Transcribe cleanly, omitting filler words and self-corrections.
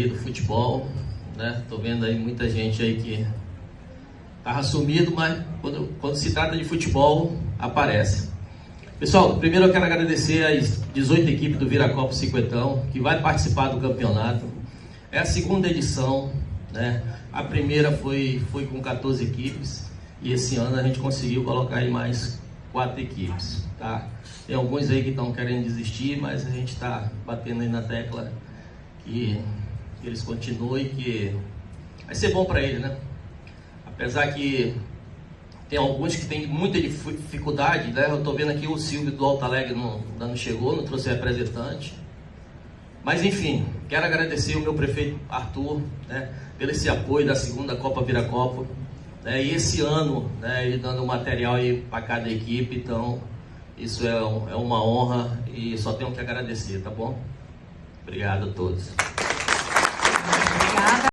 aí do futebol, né? Tô vendo aí muita gente aí que tava sumido, mas quando se trata de futebol, aparece. Pessoal, primeiro eu quero agradecer as 18 equipes do Viracopos Cinquentão, que vai participar do campeonato. É a segunda edição, né? A primeira foi com 14 equipes, e esse ano a gente conseguiu colocar aí mais 4 equipes, tá? Tem alguns aí que estão querendo desistir, mas a gente está batendo aí na tecla que eles continuem, que vai ser bom para eles, né? Apesar que tem alguns que têm muita dificuldade, né? Eu estou vendo aqui o Silvio do Alto Alegre ainda não chegou, não trouxe representante. Mas enfim, quero agradecer o meu prefeito Arthur, né, pelo esse apoio da segunda Copa Viracopos, né, e esse ano, né, ele dando material aí para cada equipe. Então isso é uma honra e só tenho que agradecer, tá bom? Obrigado a todos.